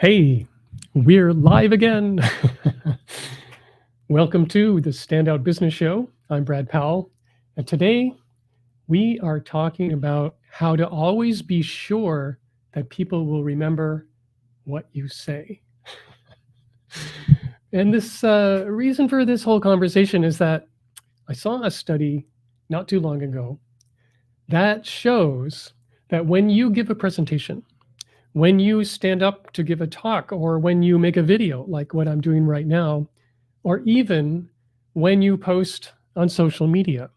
Hey, we're live again. Welcome to the Standout Business Show. I'm Brad Powell, and today we are talking about how to always be sure that people will remember what you say. And this reason for this whole conversation is that I saw a study not too long ago that shows that when you give a presentation, when you stand up to give a talk, or when you make a video like what I'm doing right now, or even when you post on social media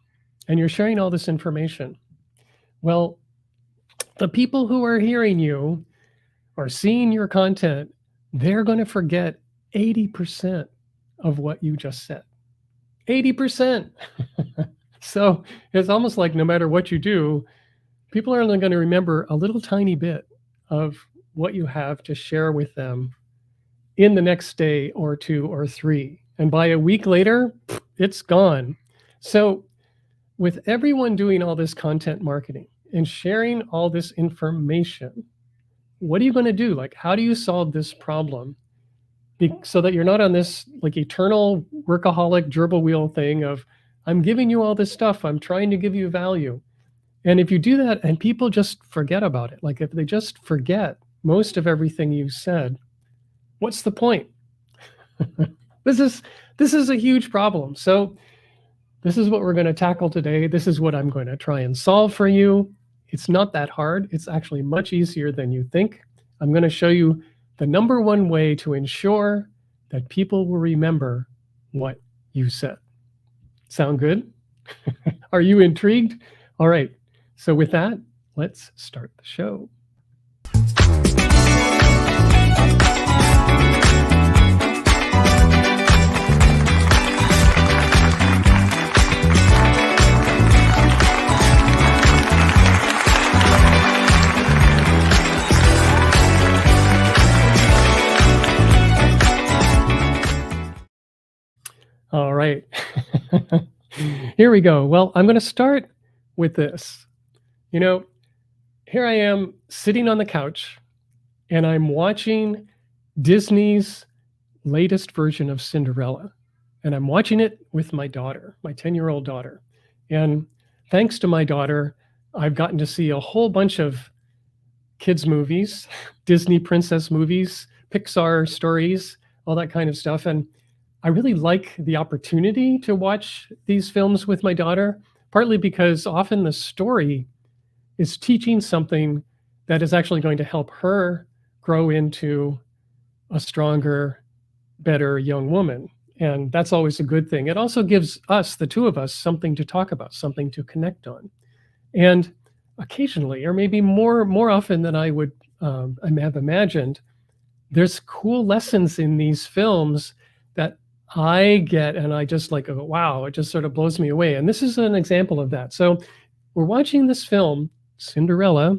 and you're sharing all this information, well, the people who are hearing you or seeing your content, they're going to forget 80% of what you just said. 80%. So it's almost like no matter what you do, people are only going to remember a little tiny bit of what you have to share with them in the next day or two or three. And by a week later, it's gone. So with everyone doing all this content marketing and sharing all this information, what are you going to do? Like, how do you solve this problem so that you're not on this like eternal workaholic gerbil wheel thing of, I'm giving you all this stuff, I'm trying to give you value. And if you do that and people just forget about it, like if they just forget most of everything you said, what's the point? This is a huge problem. So this is what we're going to tackle today. This is what I'm going to try and solve for you. It's not that hard. It's actually much easier than you think. I'm going to show you the number one way to ensure that people will remember what you said. Sound good? Are you intrigued? All right. So with that, let's start the show. All right. Here we go. Well, I'm going to start with this. You know, here I am sitting on the couch and I'm watching Disney's latest version of Cinderella. And I'm watching it with my daughter, my 10-year-old daughter. And thanks to my daughter, I've gotten to see a whole bunch of kids' movies, Disney princess movies, Pixar stories, all that kind of stuff. And I really like the opportunity to watch these films with my daughter, partly because often the story is teaching something that is actually going to help her grow into a stronger, better young woman. And that's always a good thing. It also gives us, the two of us, something to talk about, something to connect on. And occasionally, or maybe more often than I would have imagined, there's cool lessons in these films that I get, and I just like, wow, it just sort of blows me away. And this is an example of that. So we're watching this film, Cinderella,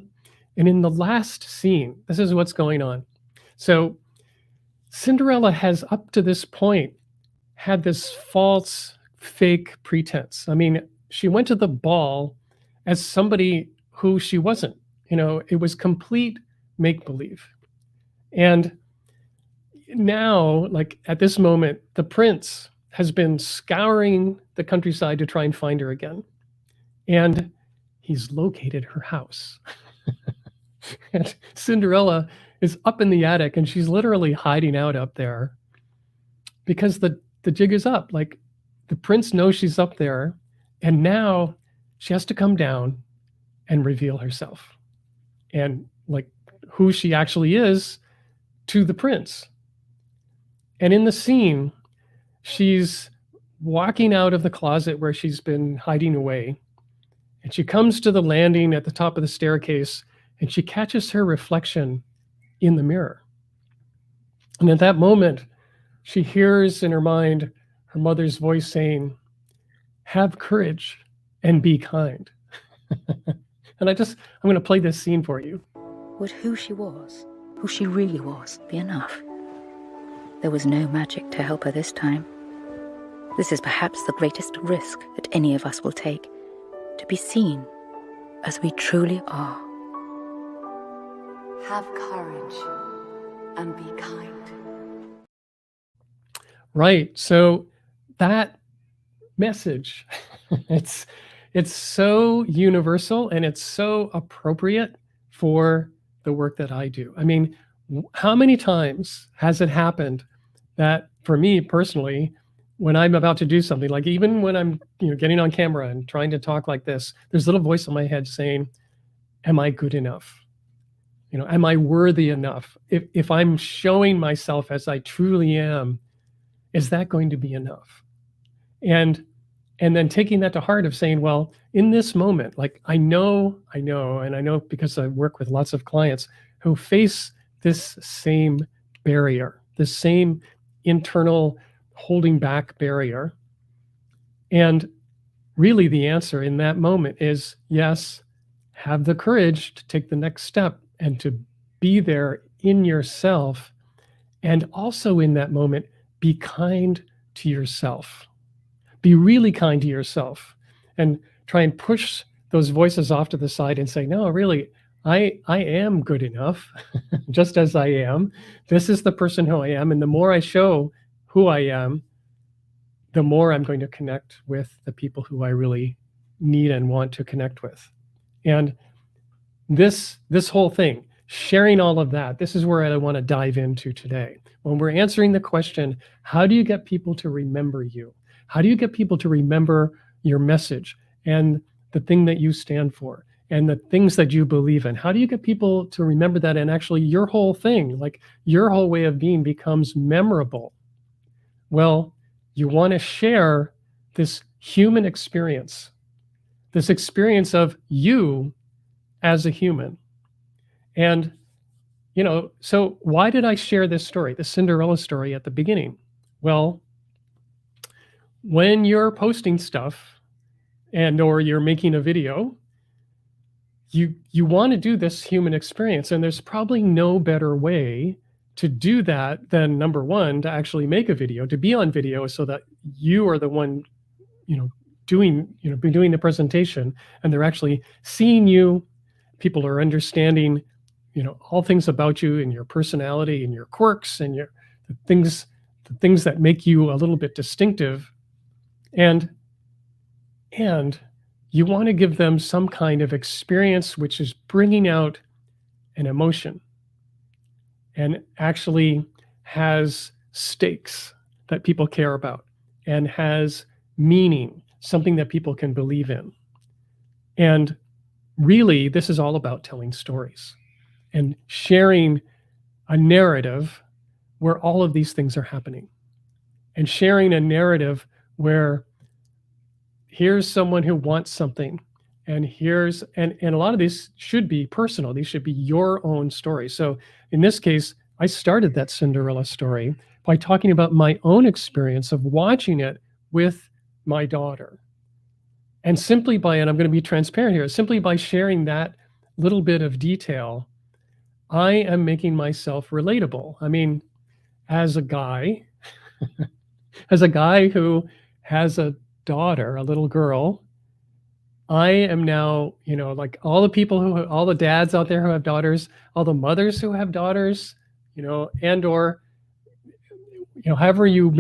and in the last scene, this is what's going on. So Cinderella has up to this point had this false, fake pretense. I mean, she went to the ball as somebody who she wasn't. You know, it was complete make-believe. And now, like at this moment, the prince has been scouring the countryside to try and find her again. And he's located her house. And Cinderella is up in the attic and she's literally hiding out up there because the jig is up. Like the prince knows she's up there and now she has to come down and reveal herself and like who she actually is to the prince. And in the scene, she's walking out of the closet where she's been hiding away. And she comes to the landing at the top of the staircase and she catches her reflection in the mirror. And at that moment, she hears in her mind her mother's voice saying, "Have courage and be kind." And I'm going to play this scene for you. Would who she was, who she really was, be enough? There was no magic to help her this time. This is perhaps the greatest risk that any of us will take, to be seen as we truly are. Have courage and be kind. Right. So that message, it's it's so universal and it's so appropriate for the work that I do. I mean, how many times has it happened that for me personally, when I'm about to do something, like even when I'm, getting on camera and trying to talk like this, there's a little voice in my head saying, am I good enough? Am I worthy enough? If I'm showing myself as I truly am, is that going to be enough? And then taking that to heart of saying, well, in this moment, like and I know because I work with lots of clients who face this same barrier, this same internal holding back barrier. And really the answer in that moment is yes, have the courage to take the next step and to be there in yourself. And also in that moment, be kind to yourself. Be really kind to yourself and try and push those voices off to the side and say, no, really, I am good enough just as I am. This is the person who I am. And the more I show who I am, the more I'm going to connect with the people who I really need and want to connect with. And this whole thing, sharing all of that, this is where I want to dive into today. When we're answering the question, how do you get people to remember you? How do you get people to remember your message and the thing that you stand for and the things that you believe in? How do you get people to remember that and actually your whole thing, like your whole way of being becomes memorable? Well, you want to share this human experience, this experience of you as a human. And, so why did I share this story, the Cinderella story at the beginning? Well, when you're posting stuff or you're making a video, you want to do this human experience. And there's probably no better way to do that than, number one, to actually make a video, to be on video so that you are the one, doing the presentation and they're actually seeing you. People are understanding, all things about you and your personality and your quirks and the things that make you a little bit distinctive. And you want to give them some kind of experience which is bringing out an emotion and actually has stakes that people care about and has meaning, something that people can believe in. And really, this is all about telling stories and sharing a narrative where all of these things are happening, and sharing a narrative where here's someone who wants something, and a lot of these should be personal. These should be your own stories. So in this case, I started that Cinderella story by talking about my own experience of watching it with my daughter. And simply by, and I'm going to be transparent here, simply by sharing that little bit of detail, I am making myself relatable. I mean, as a guy who has a daughter, a little girl, I am now, like all the dads out there who have daughters, all the mothers who have daughters, and or, however you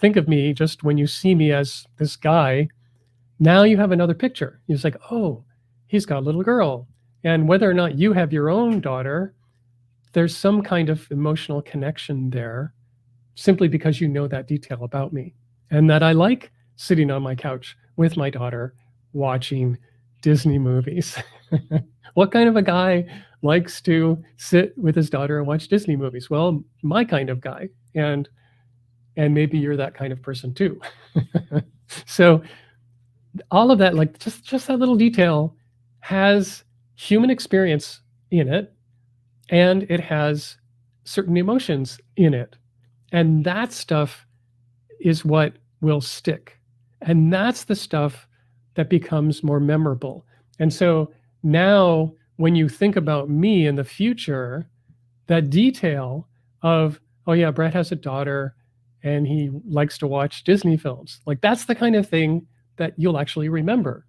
think of me, just when you see me as this guy, now you have another picture. It's like, oh, he's got a little girl. And whether or not you have your own daughter, there's some kind of emotional connection there simply because you know that detail about me and that I like sitting on my couch with my daughter watching Disney movies. What kind of a guy likes to sit with his daughter and watch Disney movies? Well, my kind of guy. And maybe you're that kind of person too. So all of that, like just that little detail has human experience in it, and it has certain emotions in it. And that stuff is what will stick. And that's the stuff that becomes more memorable. And so now when you think about me in the future, that detail of, oh yeah, Brad has a daughter and he likes to watch Disney films. Like that's the kind of thing that you'll actually remember.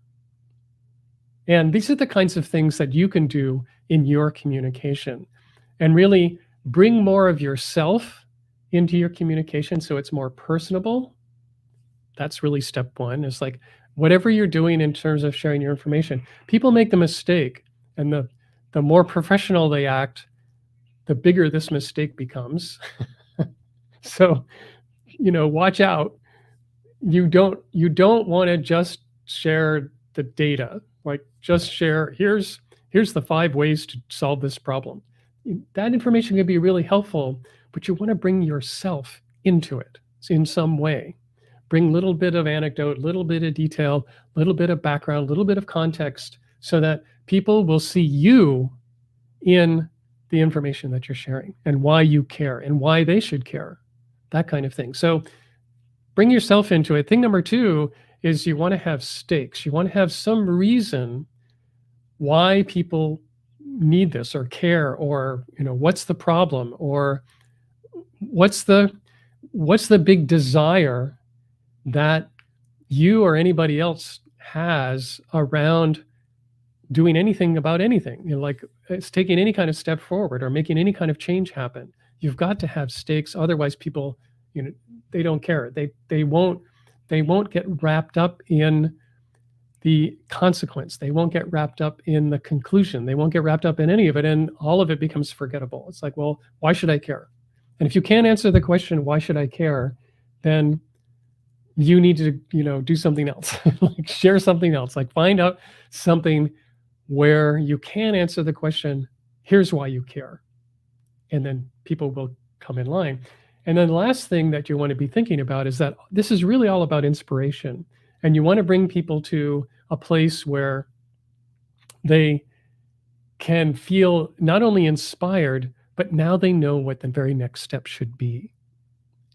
And these are the kinds of things that you can do in your communication. And really, bring more of yourself into your communication so it's more personable. That's really step one. Is like whatever you're doing in terms of sharing your information, people make the mistake, and the more professional they act, the bigger this mistake becomes. So, watch out. You don't want to just share the data. Like just share, here's the 5 ways to solve this problem. That information can be really helpful, but you want to bring yourself into it in some way. Bring a little bit of anecdote, little bit of detail, little bit of background, little bit of context, so that people will see you in the information that you're sharing and why you care and why they should care, that kind of thing. So bring yourself into it. Thing number 2 is you want to have stakes. You want to have some reason why people need this or care, or what's the problem, or what's the big desire that you or anybody else has around doing anything about anything. Like it's taking any kind of step forward or making any kind of change happen. You've got to have stakes, otherwise people, they don't care. They won't get wrapped up in the consequence. They won't get wrapped up in the conclusion. They won't get wrapped up in any of it, and all of it becomes forgettable. It's like, well, why should I care? And if you can't answer the question, why should I care, then you need to, do something else. Like share something else. Like find out something where you can answer the question, here's why you care. And then people will come in line. And then the last thing that you want to be thinking about is that this is really all about inspiration. And you want to bring people to a place where they can feel not only inspired, but now they know what the very next step should be.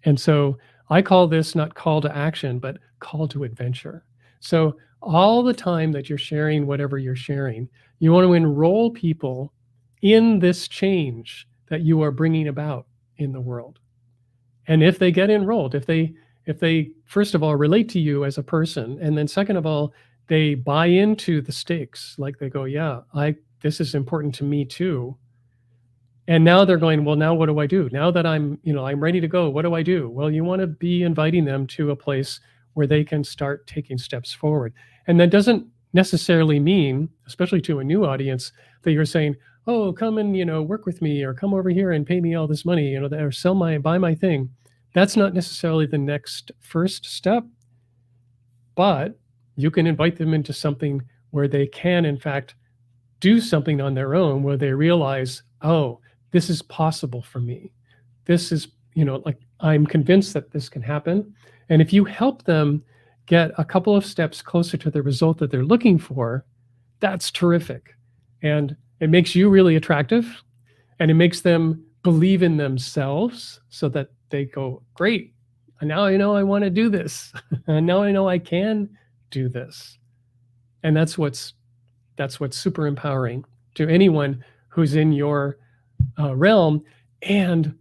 And so I call this not call to action, but call to adventure. So all the time that you're sharing whatever you're sharing, you want to enroll people in this change that you are bringing about in the world. And if they get enrolled, if they first of all relate to you as a person, and then second of all, they buy into the stakes, like they go, yeah, this is important to me too. And now they're going, well, now what do I do? Now that I'm ready to go, what do I do? Well, you want to be inviting them to a place where they can start taking steps forward. And that doesn't necessarily mean, especially to a new audience, that you're saying, oh, come and, work with me, or come over here and pay me all this money, or buy my thing. That's not necessarily the first step, but you can invite them into something where they can, in fact, do something on their own, where they realize, oh, this is possible for me. This is, like I'm convinced that this can happen. And if you help them get a couple of steps closer to the result that they're looking for, that's terrific. And it makes you really attractive, and it makes them believe in themselves so that they go, great, now I know I want to do this. And now I know I can do this. And that's what's super empowering to anyone who's in your realm. And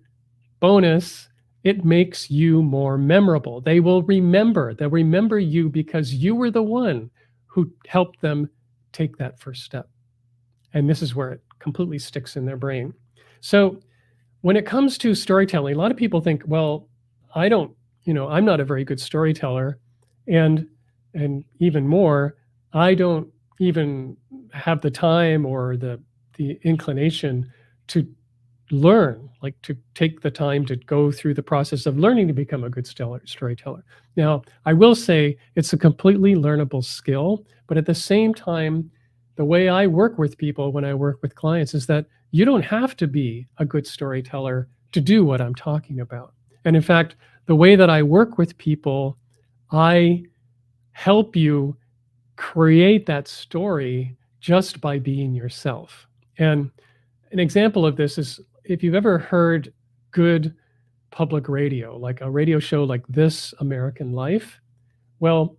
bonus, it makes you more memorable. They'll remember you because you were the one who helped them take that first step. And this is where it completely sticks in their brain. So when it comes to storytelling, a lot of people think, well, I'm not a very good storyteller. And even more, I don't even have the time or the inclination to learn, like to take the time to go through the process of learning to become a good storyteller. Now, I will say it's a completely learnable skill, but at the same time, the way I work with people when I work with clients is that you don't have to be a good storyteller to do what I'm talking about. And in fact, the way that I work with people, I help you create that story just by being yourself. And an example of this is if you've ever heard good public radio, like a radio show like This American Life, well,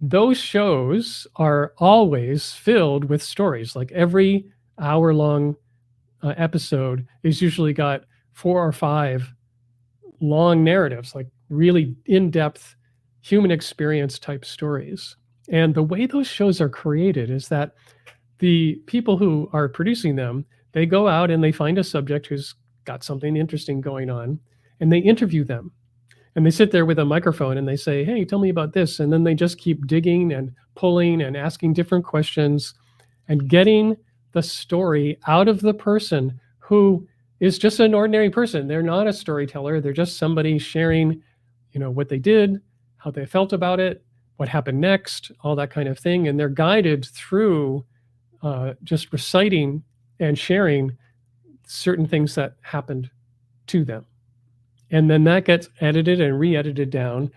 those shows are always filled with stories. Like every hour-long episode is usually got 4 or 5 long narratives, like really in-depth human experience type stories. And the way those shows are created is that the people who are producing them, they go out and they find a subject who's got something interesting going on, and they interview them. And they sit there with a microphone and they say, "Hey, tell me about this." And then they just keep digging and pulling and asking different questions and getting the story out of the person who is just an ordinary person. They're not a storyteller. They're just somebody sharing, what they did, how they felt about it, what happened next, all that kind of thing. And they're guided through just reciting and sharing certain things that happened to them. And then that gets edited and re-edited down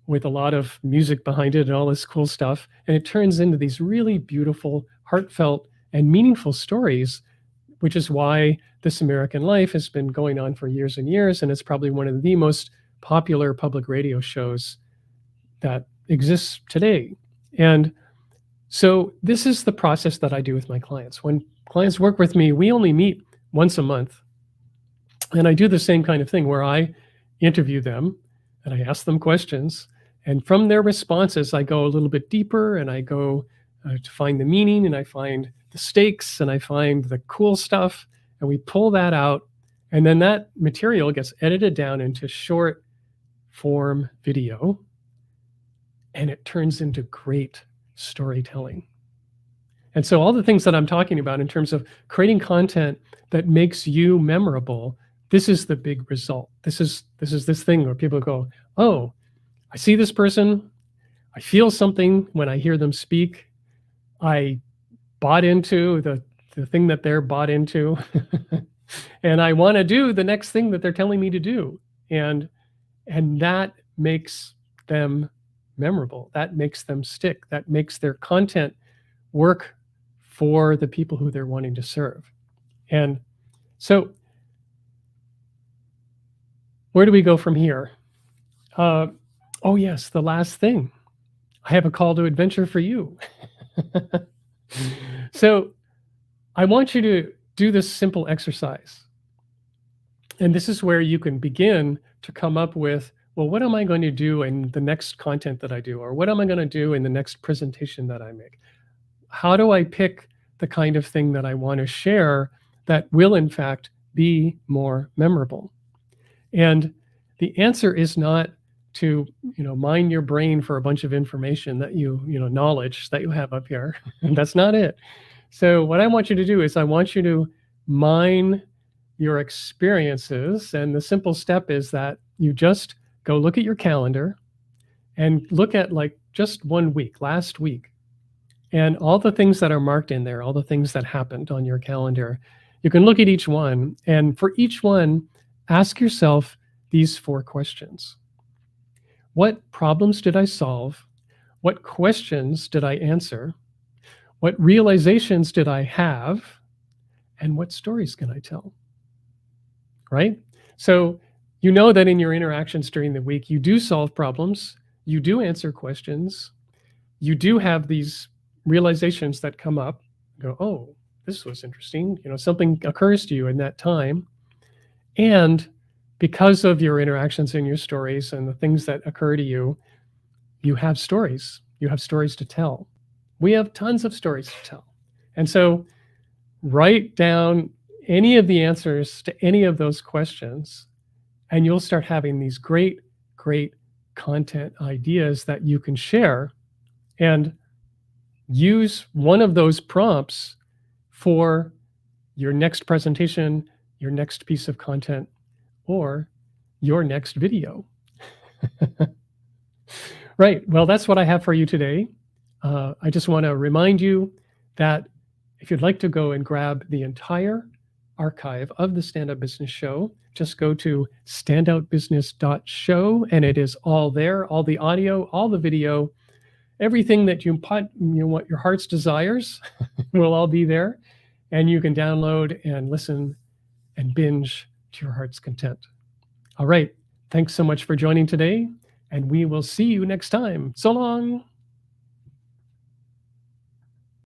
with a lot of music behind it and all this cool stuff. And it turns into these really beautiful, heartfelt, and meaningful stories, which is why This American Life has been going on for years and years. And it's probably one of the most popular public radio shows that exists today. And so this is the process that I do with my clients. When clients work with me, we only meet once a month. And I do the same kind of thing where I interview them and I ask them questions. And from their responses, I go a little bit deeper and I go to find the meaning and I find the stakes and I find the cool stuff. And we pull that out. And then that material gets edited down into short form video. And it turns into great storytelling. And so all the things that I'm talking about in terms of creating content that makes you memorable, this is the big result. This is this thing where people go, "Oh, I see this person. I feel something when I hear them speak. I bought into the thing that they're bought into. And I want to do the next thing that they're telling me to do." And that makes them memorable. That makes them stick. That makes their content work for the people who they're wanting to serve. And so where do we go from here? Oh, yes, the last thing. I have a call to adventure for you. So I want you to do this simple exercise. And this is where you can begin to come up with, well, what am I going to do in the next content that I do? Or what am I going to do in the next presentation that I make? How do I pick the kind of thing that I want to share that will, in fact, be more memorable? And the answer is not to, mine your brain for a bunch of information that knowledge that you have up here. That's not it. So what I want you to do is I want you to mine your experiences. And the simple step is that you just go look at your calendar and look at like just 1 week, last week, and all the things that are marked in there, all the things that happened on your calendar. You can look at each one, and for each one, ask yourself these 4 questions. What problems did I solve? What questions did I answer? What realizations did I have? And what stories can I tell? Right? So you know that in your interactions during the week, you do solve problems, you do answer questions, you do have these realizations that come up, go, "Oh, this was interesting." Something occurs to you in that time. And because of your interactions and your stories and the things that occur to you, you have stories. You have stories to tell. We have tons of stories to tell. And so write down any of the answers to any of those questions, and you'll start having these great, great content ideas that you can share, and use one of those prompts for your next presentation, your next piece of content, or your next video. Right. Well, that's what I have for you today. I just want to remind you that if you'd like to go and grab the entire archive of the Stand Up Business Show, just go to standoutbusiness.show, and it is all there, all the audio, all the video, everything that what your heart's desires will all be there, and you can download and listen and binge to your heart's content. All right. Thanks so much for joining today, and we will see you next time. So long.